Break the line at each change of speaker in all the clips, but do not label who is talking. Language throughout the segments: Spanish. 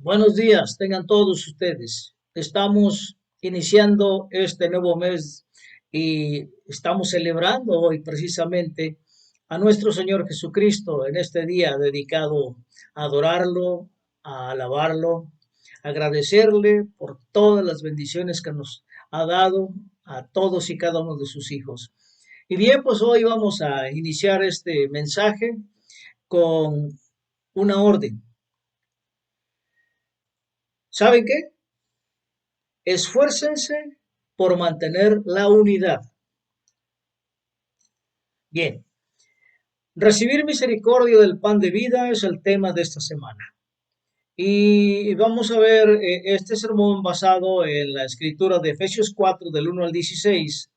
Buenos días, tengan todos ustedes. Estamos iniciando este nuevo mes y estamos celebrando hoy precisamente a nuestro Señor Jesucristo en este día dedicado a adorarlo, a alabarlo, a agradecerle por todas las bendiciones que nos ha dado a todos y cada uno de sus hijos. Y bien, pues hoy vamos a iniciar este mensaje con una orden. ¿Saben qué? Esfuércense por mantener la unidad. Bien, recibir misericordia del pan de vida es el tema de esta semana. Y vamos a ver este sermón basado en la escritura de Efesios 4 del 1 al 16,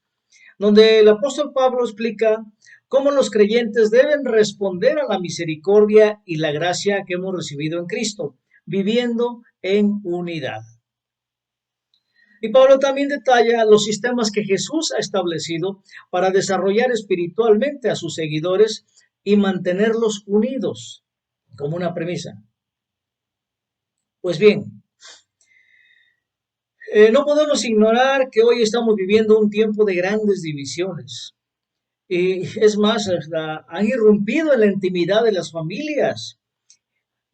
donde el apóstol Pablo explica cómo los creyentes deben responder a la misericordia y la gracia que hemos recibido en Cristo, viviendo en unidad. Y Pablo también detalla los sistemas que Jesús ha establecido para desarrollar espiritualmente a sus seguidores y mantenerlos unidos como una premisa. Pues bien, no podemos ignorar que hoy estamos viviendo un tiempo de grandes divisiones. Y es más, han irrumpido en la intimidad de las familias.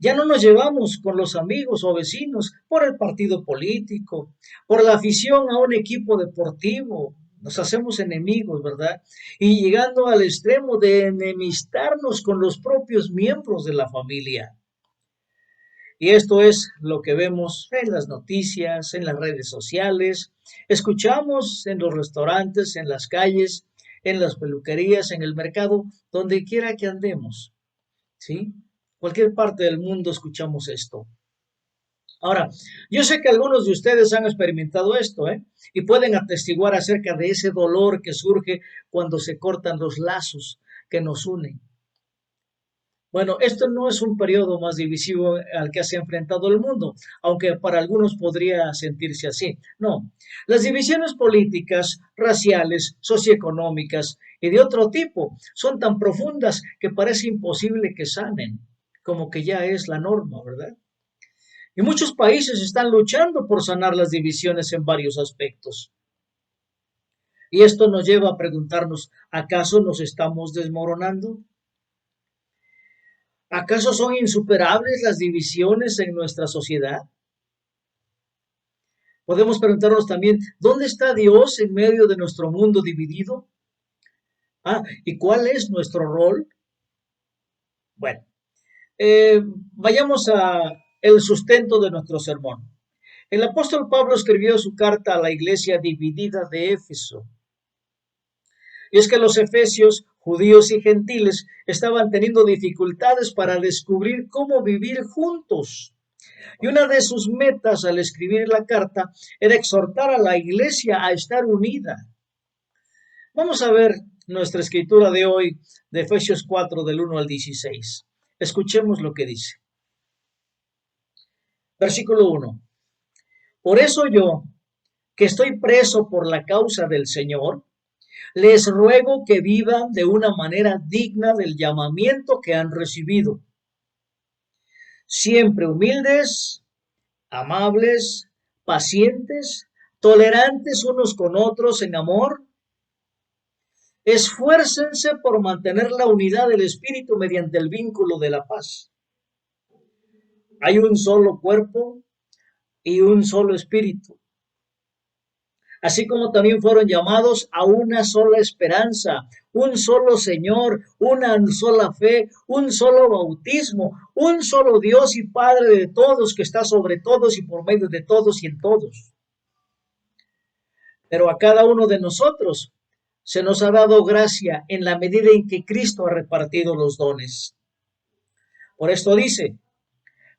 Ya no nos llevamos con los amigos o vecinos por el partido político, por la afición a un equipo deportivo. Nos hacemos enemigos, ¿verdad? Y llegando al extremo de enemistarnos con los propios miembros de la familia. Y esto es lo que vemos en las noticias, en las redes sociales, escuchamos en los restaurantes, en las calles, en las peluquerías, en el mercado, donde quiera que andemos. ¿Sí? Cualquier parte del mundo escuchamos esto. Ahora, yo sé que algunos de ustedes han experimentado esto, ¿eh? Y pueden atestiguar acerca de ese dolor que surge cuando se cortan los lazos que nos unen. Bueno, esto no es un periodo más divisivo al que se ha enfrentado el mundo, aunque para algunos podría sentirse así. No, las divisiones políticas, raciales, socioeconómicas y de otro tipo son tan profundas que parece imposible que sanen, como que ya es la norma, ¿verdad? Y muchos países están luchando por sanar las divisiones en varios aspectos. Y esto nos lleva a preguntarnos, ¿acaso nos estamos desmoronando? ¿Acaso son insuperables las divisiones en nuestra sociedad? Podemos preguntarnos también, ¿dónde está Dios en medio de nuestro mundo dividido? ¿Y cuál es nuestro rol? Bueno, eh, vayamos a el sustento de nuestro sermón. El apóstol Pablo escribió su carta a la iglesia dividida de Éfeso. Y es que los efesios, judíos y gentiles, estaban teniendo dificultades para descubrir cómo vivir juntos. Y una de sus metas al escribir la carta era exhortar a la iglesia a estar unida. Vamos a ver nuestra escritura de hoy, de Efesios 4, del 1 al 16. Escuchemos lo que dice. Versículo 1. Por eso yo, que estoy preso por la causa del Señor, les ruego que vivan de una manera digna del llamamiento que han recibido, siempre humildes, amables, pacientes, tolerantes unos con otros en amor. Esfuércense por mantener la unidad del espíritu mediante el vínculo de la paz. Hay un solo cuerpo y un solo espíritu, así como también fueron llamados a una sola esperanza, un solo Señor, una sola fe, un solo bautismo, un solo Dios y Padre de todos, que está sobre todos y por medio de todos y en todos. Pero a cada uno de nosotros se nos ha dado gracia en la medida en que Cristo ha repartido los dones. Por esto dice,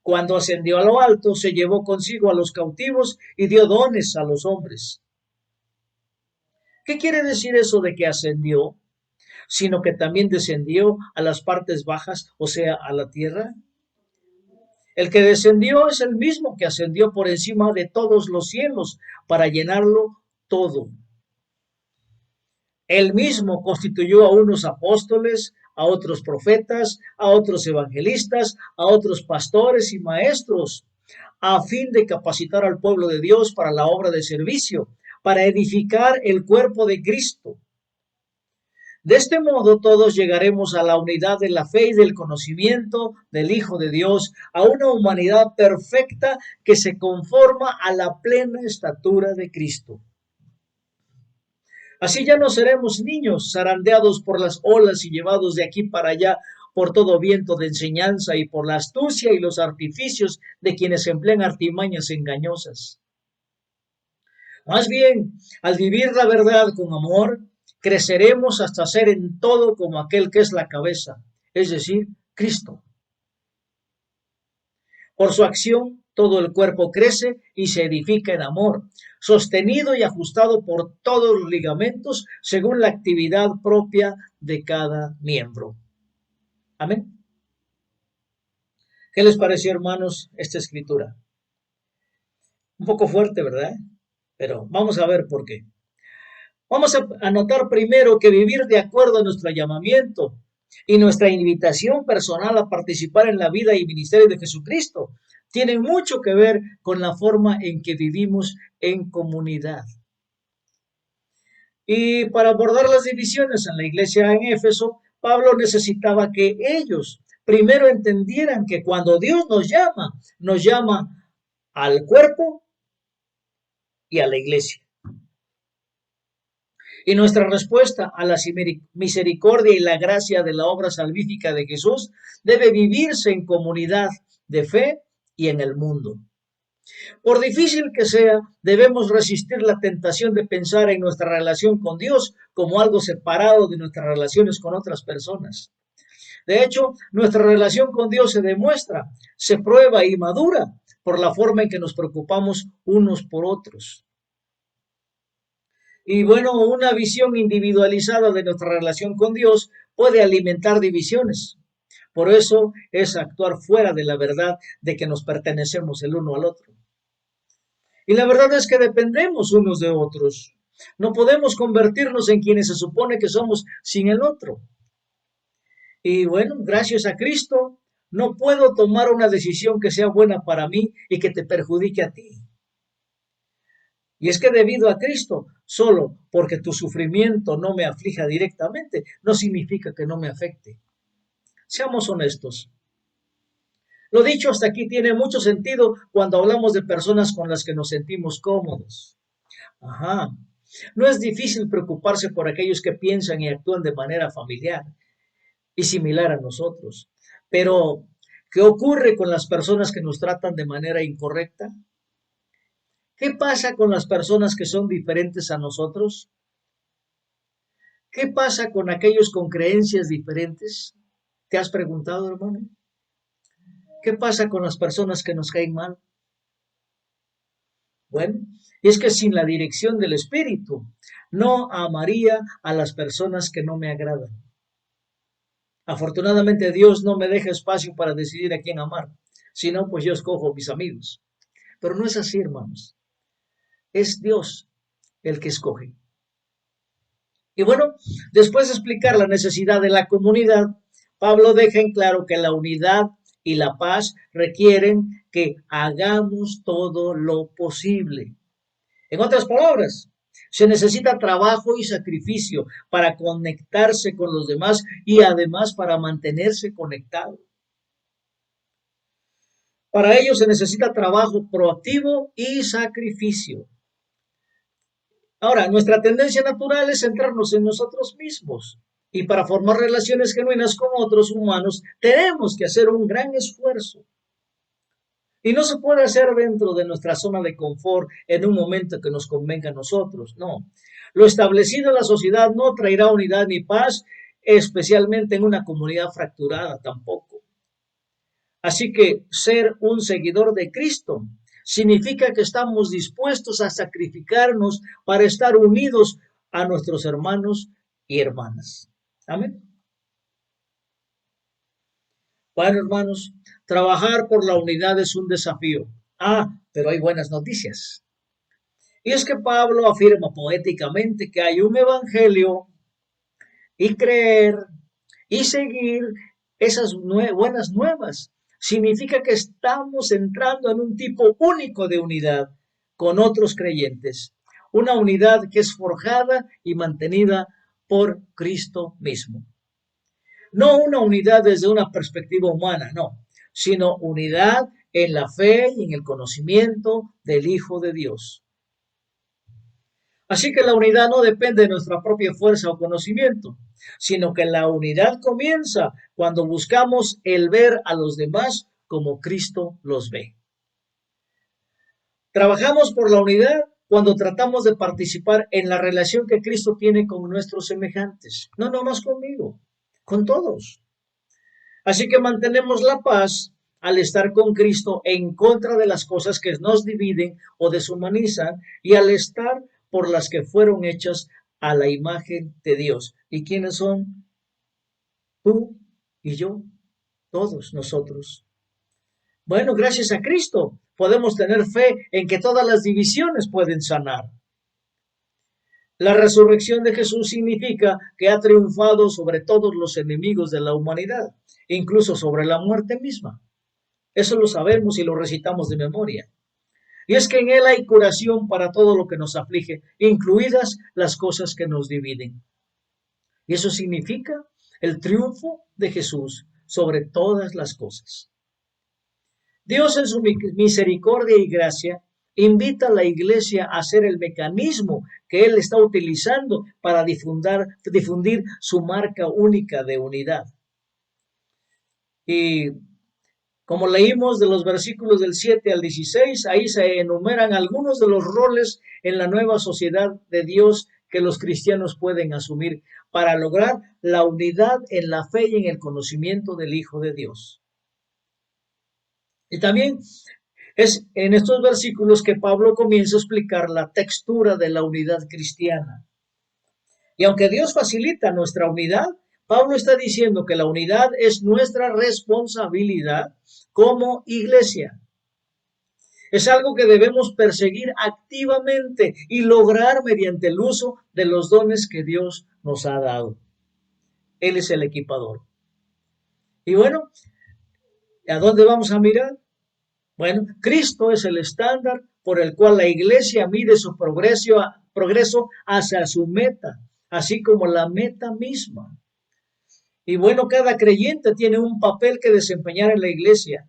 cuando ascendió a lo alto, se llevó consigo a los cautivos y dio dones a los hombres. ¿Qué quiere decir eso de que ascendió? Sino que también descendió a las partes bajas, o sea, a la tierra. El que descendió es el mismo que ascendió por encima de todos los cielos para llenarlo todo. Él mismo constituyó a unos apóstoles, a otros profetas, a otros evangelistas, a otros pastores y maestros, a fin de capacitar al pueblo de Dios para la obra de servicio, para edificar el cuerpo de Cristo. De este modo todos llegaremos a la unidad de la fe y del conocimiento del Hijo de Dios, a una humanidad perfecta que se conforma a la plena estatura de Cristo. Así ya no seremos niños zarandeados por las olas y llevados de aquí para allá por todo viento de enseñanza y por la astucia y los artificios de quienes emplean artimañas engañosas. Más bien, al vivir la verdad con amor, creceremos hasta ser en todo como aquel que es la cabeza, es decir, Cristo. Por su acción, todo el cuerpo crece y se edifica en amor, sostenido y ajustado por todos los ligamentos según la actividad propia de cada miembro. Amén. ¿Qué les pareció, hermanos, esta escritura? Un poco fuerte, ¿verdad? Pero vamos a ver por qué. Vamos a notar primero que vivir de acuerdo a nuestro llamamiento y nuestra invitación personal a participar en la vida y ministerio de Jesucristo tienen mucho que ver con la forma en que vivimos en comunidad. Y para abordar las divisiones en la iglesia en Éfeso, Pablo necesitaba que ellos primero entendieran que cuando Dios nos llama al cuerpo y a la iglesia. Y nuestra respuesta a la misericordia y la gracia de la obra salvífica de Jesús debe vivirse en comunidad de fe y en el mundo. Por difícil que sea, debemos resistir la tentación de pensar en nuestra relación con Dios como algo separado de nuestras relaciones con otras personas. De hecho, nuestra relación con Dios se demuestra, se prueba y madura por la forma en que nos preocupamos unos por otros. Y bueno, una visión individualizada de nuestra relación con Dios puede alimentar divisiones. Por eso es actuar fuera de la verdad de que nos pertenecemos el uno al otro. Y la verdad es que dependemos unos de otros. No podemos convertirnos en quienes se supone que somos sin el otro. Y bueno, gracias a Cristo, no puedo tomar una decisión que sea buena para mí y que te perjudique a ti. Y es que debido a Cristo, solo porque tu sufrimiento no me aflija directamente, no significa que no me afecte. Seamos honestos. Lo dicho hasta aquí tiene mucho sentido cuando hablamos de personas con las que nos sentimos cómodos. Ajá. No es difícil preocuparse por aquellos que piensan y actúan de manera familiar y similar a nosotros. Pero, ¿qué ocurre con las personas que nos tratan de manera incorrecta? ¿Qué pasa con las personas que son diferentes a nosotros? ¿Qué pasa con aquellos con creencias diferentes? ¿Te has preguntado, hermano? ¿Qué pasa con las personas que nos caen mal? Bueno, y es que sin la dirección del Espíritu, no amaría a las personas que no me agradan. Afortunadamente Dios no me deja espacio para decidir a quién amar, sino pues yo escojo mis amigos. Pero no es así, hermanos. Es Dios el que escoge. Y bueno, después de explicar la necesidad de la comunidad, Pablo deja en claro que la unidad y la paz requieren que hagamos todo lo posible. En otras palabras, se necesita trabajo y sacrificio para conectarse con los demás y además para mantenerse conectado. Para ello se necesita trabajo proactivo y sacrificio. Ahora, nuestra tendencia natural es centrarnos en nosotros mismos. Y para formar relaciones genuinas con otros humanos, tenemos que hacer un gran esfuerzo. Y no se puede hacer dentro de nuestra zona de confort en un momento que nos convenga a nosotros, no. Lo establecido en la sociedad no traerá unidad ni paz, especialmente en una comunidad fracturada tampoco. Así que ser un seguidor de Cristo significa que estamos dispuestos a sacrificarnos para estar unidos a nuestros hermanos y hermanas. Amén. Bueno, hermanos, trabajar por la unidad es un desafío. Pero hay buenas noticias. Y es que Pablo afirma poéticamente que hay un evangelio y creer y seguir esas buenas nuevas significa que estamos entrando en un tipo único de unidad con otros creyentes, una unidad que es forjada y mantenida por Cristo mismo. No una unidad desde una perspectiva humana, no, sino unidad en la fe y en el conocimiento del Hijo de Dios. Así que la unidad no depende de nuestra propia fuerza o conocimiento, sino que la unidad comienza cuando buscamos el ver a los demás como Cristo los ve. Trabajamos por la unidad cuando tratamos de participar en la relación que Cristo tiene con nuestros semejantes. No nomás conmigo, con todos. Así que mantenemos la paz al estar con Cristo en contra de las cosas que nos dividen o deshumanizan y al estar por las que fueron hechas a la imagen de Dios. ¿Y quiénes son? Tú y yo, todos nosotros. Bueno, gracias a Cristo podemos tener fe en que todas las divisiones pueden sanar. La resurrección de Jesús significa que ha triunfado sobre todos los enemigos de la humanidad, incluso sobre la muerte misma. Eso lo sabemos y lo recitamos de memoria. Y es que en Él hay curación para todo lo que nos aflige, incluidas las cosas que nos dividen. Y eso significa el triunfo de Jesús sobre todas las cosas. Dios en su misericordia y gracia invita a la iglesia a ser el mecanismo que Él está utilizando para difundir su marca única de unidad. Y como leímos de los versículos del 7 al 16, ahí se enumeran algunos de los roles en la nueva sociedad de Dios que los cristianos pueden asumir para lograr la unidad en la fe y en el conocimiento del Hijo de Dios. Y también es en estos versículos que Pablo comienza a explicar la textura de la unidad cristiana. Y aunque Dios facilita nuestra unidad, Pablo está diciendo que la unidad es nuestra responsabilidad como iglesia. Es algo que debemos perseguir activamente y lograr mediante el uso de los dones que Dios nos ha dado. Él es el equipador. Y bueno, ¿a dónde vamos a mirar? Bueno, Cristo es el estándar por el cual la iglesia mide su progreso hacia su meta, así como la meta misma. Y bueno, cada creyente tiene un papel que desempeñar en la iglesia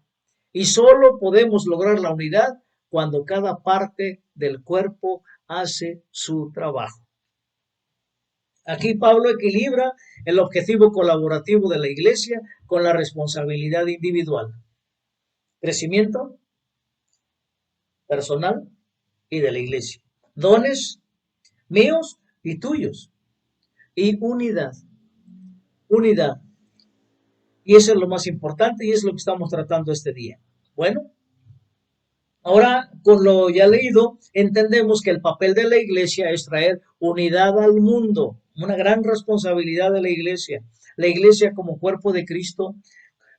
y solo podemos lograr la unidad cuando cada parte del cuerpo hace su trabajo. Aquí Pablo equilibra el objetivo colaborativo de la iglesia con la responsabilidad individual. Crecimiento personal y de la iglesia. Dones míos y tuyos. Y unidad. Unidad. Y eso es lo más importante y es lo que estamos tratando este día. Bueno, ahora con lo ya leído, entendemos que el papel de la iglesia es traer unidad al mundo. Una gran responsabilidad de la iglesia. La iglesia como cuerpo de Cristo,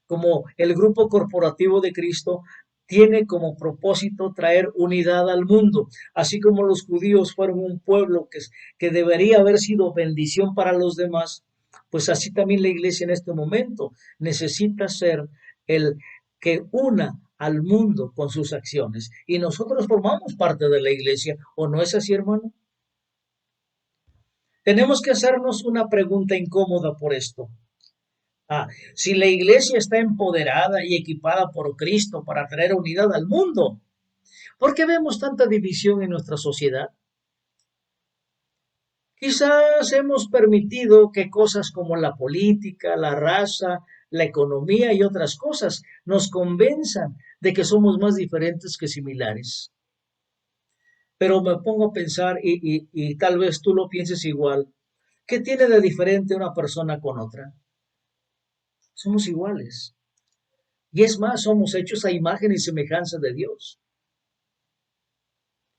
como el grupo corporativo de Cristo, tiene como propósito traer unidad al mundo, así como los judíos fueron un pueblo que debería haber sido bendición para los demás, pues así también la iglesia en este momento necesita ser el que una al mundo con sus acciones. Y nosotros formamos parte de la iglesia, ¿o no es así, hermano? Tenemos que hacernos una pregunta incómoda por esto. Si la iglesia está empoderada y equipada por Cristo para traer unidad al mundo, ¿por qué vemos tanta división en nuestra sociedad? Quizás hemos permitido que cosas como la política, la raza, la economía y otras cosas nos convenzan de que somos más diferentes que similares. Pero me pongo a pensar y tal vez tú lo pienses igual. ¿Qué tiene de diferente una persona con otra? Somos iguales. Y es más, somos hechos a imagen y semejanza de Dios.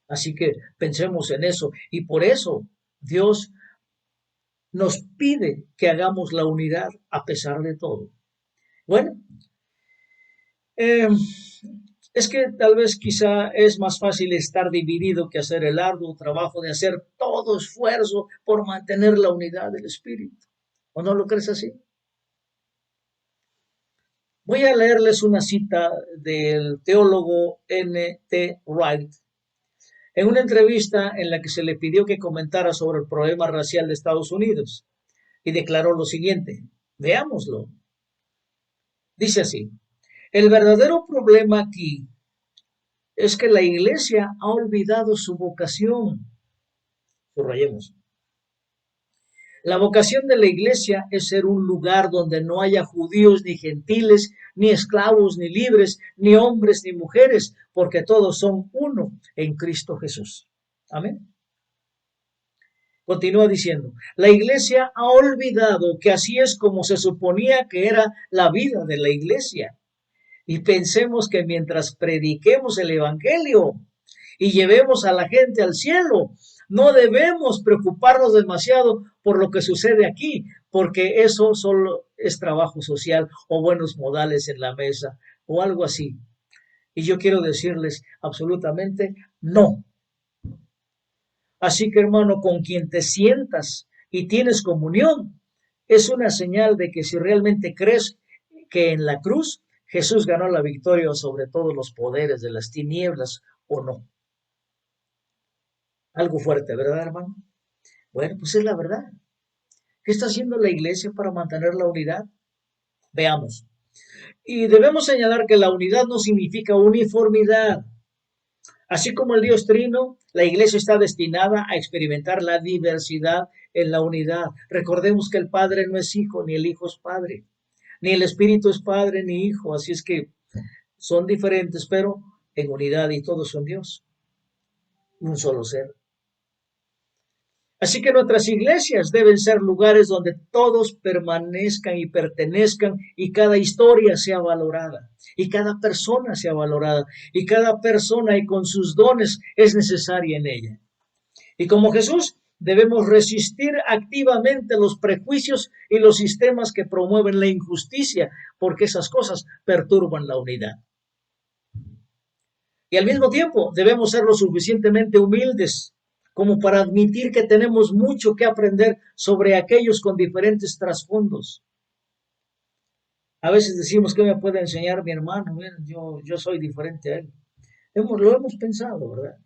Así que pensemos en eso. Y por eso Dios nos pide que hagamos la unidad a pesar de todo. Bueno, eh, es que tal vez quizá es más fácil estar dividido que hacer el arduo trabajo de hacer todo esfuerzo por mantener la unidad del espíritu. ¿O no lo crees así? Voy a leerles una cita del teólogo N. T. Wright en una entrevista en la que se le pidió que comentara sobre el problema racial de Estados Unidos y declaró lo siguiente. Veámoslo. Dice así, el verdadero problema aquí es que la iglesia ha olvidado su vocación. Subrayemos. La vocación de la iglesia es ser un lugar donde no haya judíos ni gentiles, ni esclavos ni libres, ni hombres ni mujeres, porque todos son uno en Cristo Jesús. Amén. Continúa diciendo, la iglesia ha olvidado que así es como se suponía que era la vida de la iglesia. Y pensemos que mientras prediquemos el evangelio y llevemos a la gente al cielo, no debemos preocuparnos demasiado por lo que sucede aquí, porque eso solo es trabajo social o buenos modales en la mesa o algo así. Y yo quiero decirles absolutamente no. Así que hermano, con quien te sientas y tienes comunión, es una señal de que si realmente crees que en la cruz Jesús ganó la victoria sobre todos los poderes de las tinieblas o no. Algo fuerte, ¿verdad, hermano? Bueno, pues es la verdad. ¿Qué está haciendo la iglesia para mantener la unidad? Veamos. Y debemos señalar que la unidad no significa uniformidad. Así como el Dios Trino, la iglesia está destinada a experimentar la diversidad en la unidad. Recordemos que el Padre no es Hijo, ni el Hijo es Padre, ni el Espíritu es Padre ni Hijo. Así es que son diferentes, pero en unidad y todos son Dios, un solo ser. Así que nuestras iglesias deben ser lugares donde todos permanezcan y pertenezcan y cada historia sea valorada y cada persona sea valorada y cada persona y con sus dones es necesaria en ella. Y como Jesús debemos resistir activamente los prejuicios y los sistemas que promueven la injusticia porque esas cosas perturban la unidad. Y al mismo tiempo debemos ser lo suficientemente humildes como para admitir que tenemos mucho que aprender sobre aquellos con diferentes trasfondos. A veces decimos, ¿qué me puede enseñar mi hermano? Yo soy diferente a él. Lo hemos pensado, ¿verdad?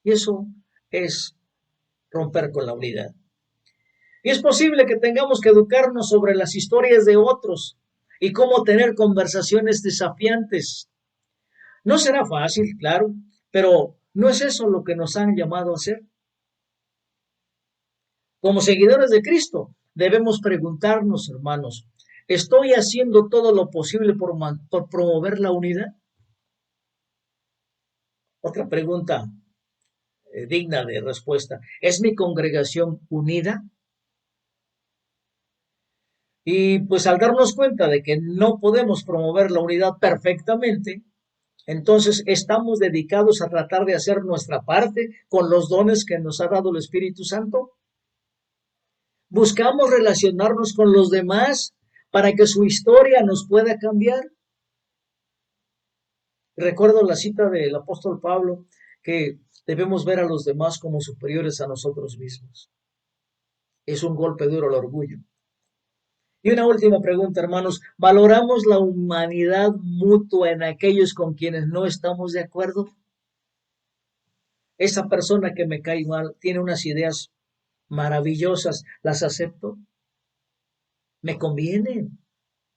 Y eso es romper con la unidad. Y es posible que tengamos que educarnos sobre las historias de otros y cómo tener conversaciones desafiantes. No será fácil, claro, pero ¿no es eso lo que nos han llamado a hacer? Como seguidores de Cristo, debemos preguntarnos, hermanos, ¿estoy haciendo todo lo posible por promover la unidad? Otra pregunta digna de respuesta. ¿Es mi congregación unida? Y pues al darnos cuenta de que no podemos promover la unidad perfectamente, entonces estamos dedicados a tratar de hacer nuestra parte con los dones que nos ha dado el Espíritu Santo. Buscamos relacionarnos con los demás para que su historia nos pueda cambiar. Recuerdo la cita del apóstol Pablo que debemos ver a los demás como superiores a nosotros mismos. Es un golpe duro al orgullo. Y una última pregunta, hermanos. ¿Valoramos la humanidad mutua en aquellos con quienes no estamos de acuerdo? Esa persona que me cae mal tiene unas ideas maravillosas, ¿las acepto? Me convienen,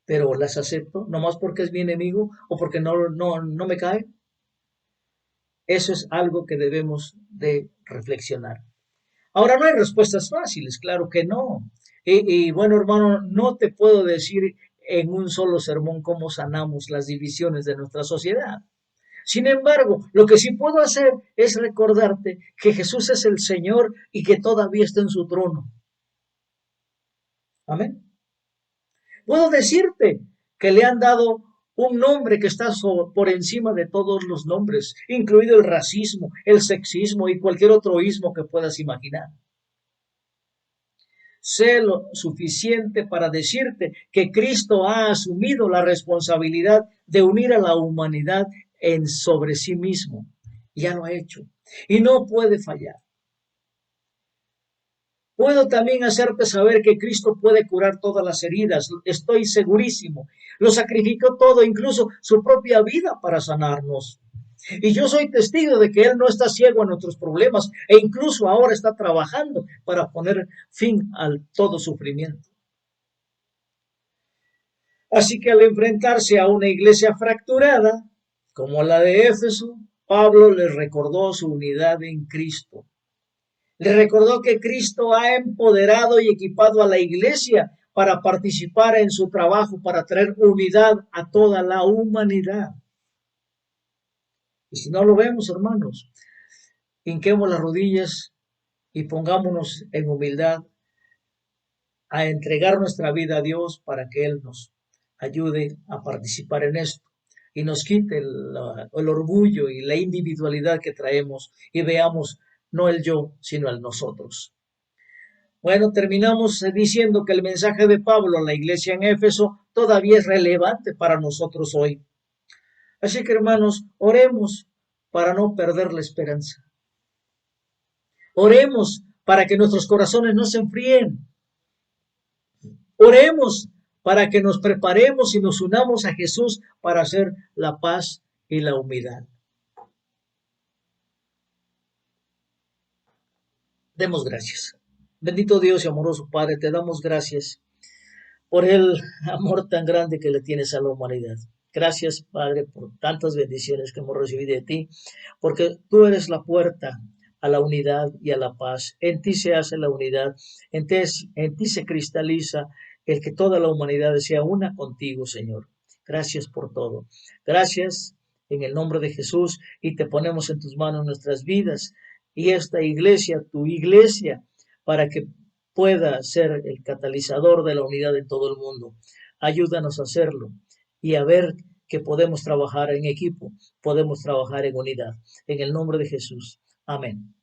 pero las acepto, nomás porque es mi enemigo o porque no me cae. Eso es algo que debemos de reflexionar. Ahora, no hay respuestas fáciles, claro que no. Y bueno, hermano, no te puedo decir en un solo sermón cómo sanamos las divisiones de nuestra sociedad. Sin embargo, lo que sí puedo hacer es recordarte que Jesús es el Señor y que todavía está en su trono. Amén. Puedo decirte que le han dado un nombre que está por encima de todos los nombres, incluido el racismo, el sexismo y cualquier otro ismo que puedas imaginar. Sé lo suficiente para decirte que Cristo ha asumido la responsabilidad de unir a la humanidad sobre sí mismo. Ya lo ha hecho y no puede fallar. Puedo también hacerte saber que Cristo puede curar todas las heridas. Estoy segurísimo. Lo sacrificó todo, incluso su propia vida para sanarnos. Y yo soy testigo de que Él no está ciego a nuestros problemas e incluso ahora está trabajando para poner fin a todo sufrimiento. Así que al enfrentarse a una iglesia fracturada, como la de Éfeso, Pablo les recordó su unidad en Cristo. Les recordó que Cristo ha empoderado y equipado a la iglesia para participar en su trabajo, para traer unidad a toda la humanidad. Y si no lo vemos, hermanos, hinquemos las rodillas y pongámonos en humildad a entregar nuestra vida a Dios para que Él nos ayude a participar en esto y nos quite el orgullo y la individualidad que traemos y veamos no el yo, sino el nosotros. Bueno, terminamos diciendo que el mensaje de Pablo a la iglesia en Éfeso todavía es relevante para nosotros hoy. Así que hermanos, oremos para no perder la esperanza. Oremos para que nuestros corazones no se enfríen. Oremos para que nos preparemos y nos unamos a Jesús para hacer la paz y la humildad. Demos gracias. Bendito Dios y amoroso Padre, te damos gracias por el amor tan grande que le tienes a la humanidad. Gracias, Padre, por tantas bendiciones que hemos recibido de ti, porque tú eres la puerta a la unidad y a la paz. En ti se hace la unidad, en ti se cristaliza el que toda la humanidad sea una contigo, Señor. Gracias por todo. Gracias en el nombre de Jesús y te ponemos en tus manos nuestras vidas y esta iglesia, tu iglesia, para que pueda ser el catalizador de la unidad en todo el mundo. Ayúdanos a hacerlo y a ver que podemos trabajar en equipo, podemos trabajar en unidad. En el nombre de Jesús. Amén.